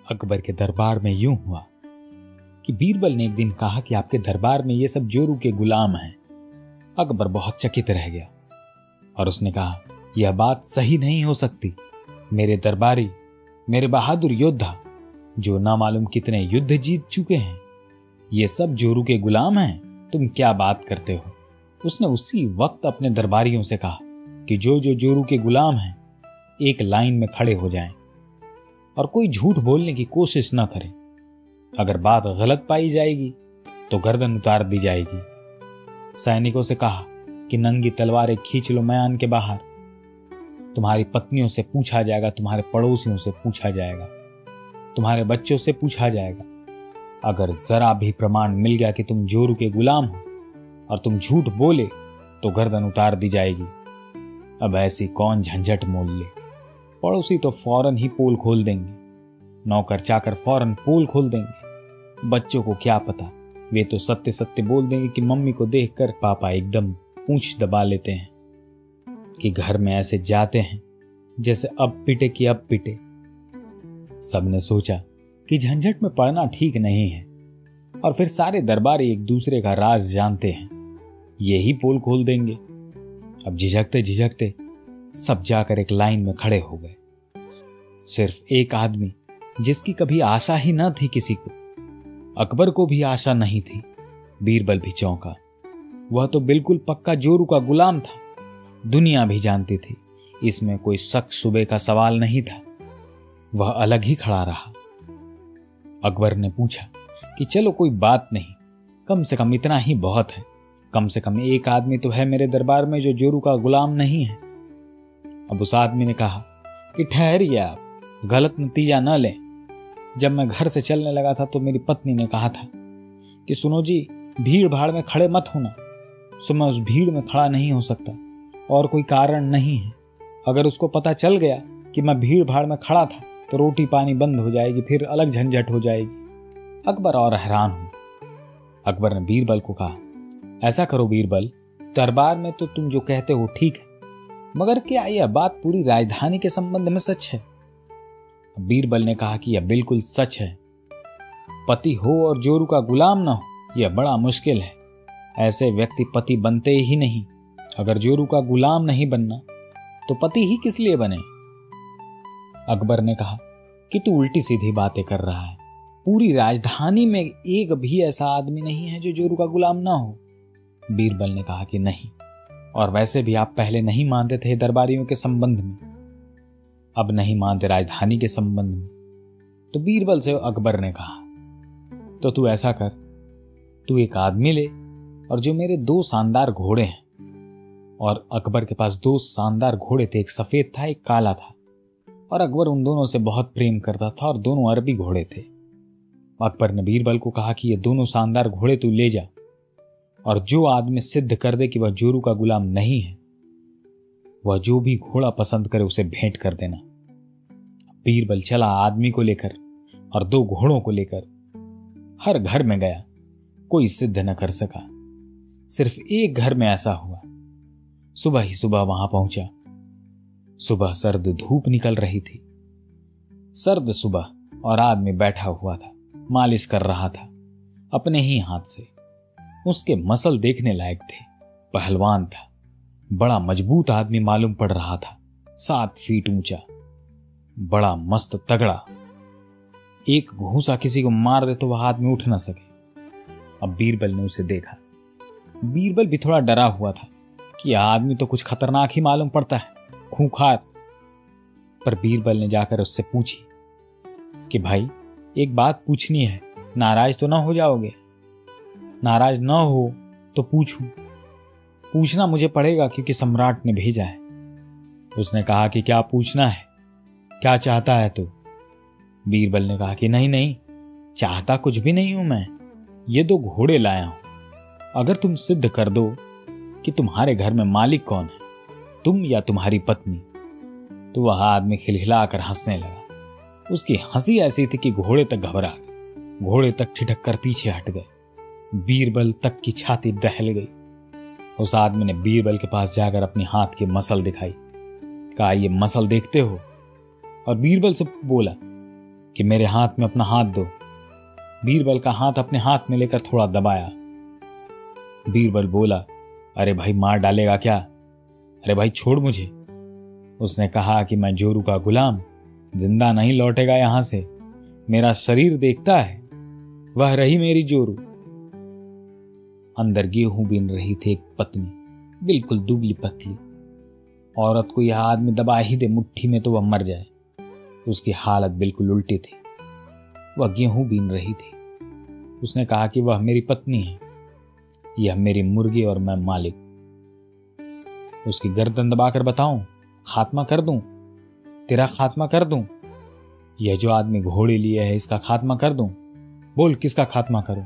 अकबर के दरबार में यूं हुआ कि बीरबल ने एक दिन कहा कि आपके दरबार में ये सब जोरू के गुलाम हैं। अकबर बहुत चकित रह गया और उसने कहा, यह बात सही नहीं हो सकती। मेरे दरबारी, मेरे बहादुर योद्धा जो ना मालूम कितने युद्ध जीत चुके हैं, ये सब जोरू के गुलाम हैं। तुम क्या बात करते हो? उसने उसी वक्त अपने दरबारियों से कहा कि जो जो जोरू के गुलाम हैं एक लाइन में खड़े हो जाएं और कोई झूठ बोलने की कोशिश न करें। अगर बात गलत पाई जाएगी तो गर्दन उतार दी जाएगी। सैनिकों से कहा कि नंगी तलवारें खींच लो मैदान के बाहर। तुम्हारी पत्नियों से पूछा जाएगा, तुम्हारे पड़ोसियों से पूछा जाएगा, तुम्हारे बच्चों से पूछा जाएगा। अगर जरा भी प्रमाण मिल गया कि तुम जोरू के गुलाम हो और तुम झूठ बोले तो गर्दन उतार दी जाएगी। अब ऐसी कौन झंझट मोल ले। पड़ोसी तो फौरन ही पोल खोल देंगे, नौकर चाकर फौरन पोल खोल देंगे। बच्चों को क्या पता, वे तो सत्य सत्य बोल देंगे कि मम्मी को देखकर पापा एकदम पूंछ दबा लेते हैं कि घर में ऐसे जाते हैं जैसे अब पिटे कि अब पिटे। सबने सोचा कि झंझट में पड़ना ठीक नहीं है और फिर सारे दरबारी एक दूसरे का राज जानते हैं, यही पोल खोल देंगे। अब झिझकते झिझकते सब जाकर एक लाइन में खड़े हो गए। सिर्फ एक आदमी जिसकी कभी आशा ही न थी किसी को, अकबर को भी आशा नहीं थी, बीरबल भी चौंका। वह तो बिल्कुल पक्का जोरू का गुलाम था। दुनिया भी जानती थी, इसमें कोई शक शुबे का सवाल नहीं था। वह अलग ही खड़ा रहा। अकबर ने पूछा कि चलो कोई बात नहीं, कम से कम इतना ही बहुत है। कम से कम एक आदमी तो है मेरे दरबार में जो जोरू का गुलाम नहीं है। अब उस आदमी ने कहा कि ठहरिए आप, गलत नतीजा न लें। जब मैं घर से चलने लगा था तो मेरी पत्नी ने कहा था कि सुनो जी, भीड़ भाड़ में खड़े मत होना। सो मैं उस भीड़ में खड़ा नहीं हो सकता और कोई कारण नहीं है। अगर उसको पता चल गया कि मैं भीड़ भाड़ में खड़ा था तो रोटी पानी बंद हो जाएगी, फिर अलग झंझट हो जाएगी। अकबर और हैरान हुआ। अकबर ने बीरबल को कहा, ऐसा करो बीरबल, दरबार में तो तुम जो कहते हो ठीक है, मगर क्या यह बात पूरी राजधानी के संबंध में सच है? बीरबल ने कहा कि यह बिल्कुल सच है। पति हो और जोरू का गुलाम ना हो, यह बड़ा मुश्किल है। ऐसे व्यक्ति पति बनते ही नहीं। अगर जोरू का गुलाम नहीं बनना तो पति ही किस लिए बने? अकबर ने कहा कि तू उल्टी सीधी बातें कर रहा है। पूरी राजधानी में एक भी ऐसा आदमी नहीं है जो जोरू का गुलाम ना हो। बीरबल ने कहा कि नहीं, और वैसे भी आप पहले नहीं मानते थे दरबारियों के संबंध में, अब नहीं मानते राजधानी के संबंध में। तो बीरबल से अकबर ने कहा, तो तू ऐसा कर, तू एक आदमी ले और जो मेरे 2 शानदार घोड़े हैं। और अकबर के पास 2 शानदार घोड़े थे, एक सफेद था एक काला था, और अकबर उन दोनों से बहुत प्रेम करता था और दोनों अरबी घोड़े थे। अकबर ने बीरबल को कहा कि ये दोनों शानदार घोड़े तू ले जा और जो आदमी सिद्ध कर दे कि वह जोरू का गुलाम नहीं है, वह जो भी घोड़ा पसंद करे उसे भेंट कर देना। बीरबल चला आदमी को लेकर और 2 घोड़ों को लेकर। हर घर में गया, कोई सिद्ध न कर सका। सिर्फ एक घर में ऐसा हुआ। सुबह ही सुबह वहां पहुंचा। सुबह सर्द धूप निकल रही थी। सर्द सुबह, और आदमी बैठा हुआ था, मालिश कर रहा था अपने ही हाथ से। उसके मसल देखने लायक थे। पहलवान था, बड़ा मजबूत आदमी मालूम पड़ रहा था। 7 फीट ऊंचा, बड़ा मस्त तगड़ा। एक घूंसा किसी को मार दे तो वह आदमी उठ ना सके। अब बीरबल ने उसे देखा। बीरबल भी थोड़ा डरा हुआ था कि यह आदमी तो कुछ खतरनाक ही मालूम पड़ता है, खूंखार। पर बीरबल ने जाकर उससे पूछी कि भाई, एक बात पूछनी है, नाराज तो ना हो जाओगे? नाराज ना हो तो पूछूं? पूछना मुझे पड़ेगा क्योंकि सम्राट ने भेजा है। उसने कहा कि क्या पूछना है, क्या चाहता है तू? बीरबल ने कहा कि नहीं नहीं, चाहता कुछ भी नहीं हूं मैं, ये 2 घोड़े लाया हूं। अगर तुम सिद्ध कर दो कि तुम्हारे घर में मालिक कौन है, तुम या तुम्हारी पत्नी, तो वह आदमी खिलखिलाकर हंसने लगा। उसकी हंसी ऐसी थी कि घोड़े तक घबरा गए, घोड़े तक ठिठक कर पीछे हट गए। बीरबल तक की छाती दहल गई। उस आदमी ने बीरबल के पास जाकर अपनी हाथ की मसल दिखाई, कहा ये मसल देखते हो? और बीरबल से बोला कि मेरे हाथ में अपना हाथ दो। बीरबल का हाथ अपने हाथ में लेकर थोड़ा दबाया। बीरबल बोला, अरे भाई मार डालेगा क्या? अरे भाई छोड़ मुझे। उसने कहा कि मैं जोरू का गुलाम जिंदा नहीं लौटेगा यहां से। मेरा शरीर देखता है, वह रही मेरी जोरू। अंदर गेहूं बीन रही थी एक पत्नी, बिल्कुल दुबली पतली। औरत को यह आदमी दबा ही दे मुट्ठी में तो वह मर जाए। तो उसकी हालत बिल्कुल उल्टी थी। वह गेहूं बीन रही थी। उसने कहा कि वह मेरी पत्नी है, यह मेरी मुर्गी और मैं मालिक। उसकी गर्दन दबाकर बताऊं, खात्मा कर दूं, तेरा खात्मा कर दूं। यह जो आदमी घोड़े लिए है इसका खात्मा कर दूं। बोल किसका खात्मा करूं?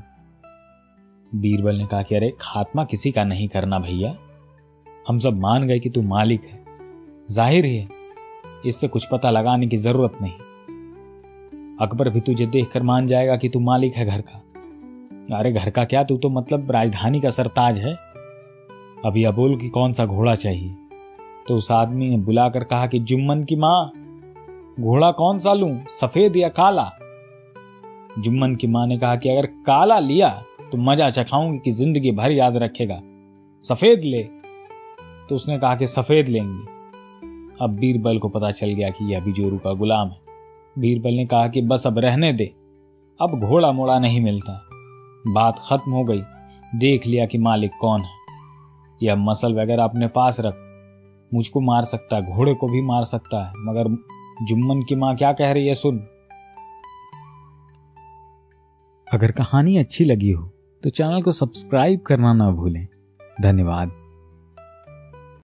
बीरबल ने कहा कि अरे खात्मा किसी का नहीं करना भैया, हम सब मान गए कि तू मालिक है। जाहिर है इससे कुछ पता लगाने की जरूरत नहीं। अकबर भी तुझे देखकर मान जाएगा कि तू मालिक है घर का। अरे घर का क्या, तू तो मतलब राजधानी का सरताज है। अब यह बोल कि कौन सा घोड़ा चाहिए। तो उस आदमी ने बुलाकर कहा कि जुम्मन की मां, घोड़ा कौन सा लूं, सफेद या काला? जुम्मन की मां ने कहा कि अगर काला लिया तो मजा चखाऊंगी कि जिंदगी भर याद रखेगा, सफेद ले। तो उसने कहा कि सफेद लेंगे। अब बीरबल को पता चल गया कि यह भी जोरू का गुलाम है। बीरबल ने कहा कि बस अब रहने दे, अब घोड़ा मोड़ा नहीं मिलता। बात खत्म हो गई, देख लिया कि मालिक कौन है। यह मसल वगैरह अपने पास रख, मुझको मार सकता है, घोड़े को भी मार सकता है, मगर जुम्मन की मां क्या कह रही है सुन। अगर कहानी अच्छी लगी हो तो चैनल को सब्सक्राइब करना ना भूलें। धन्यवाद।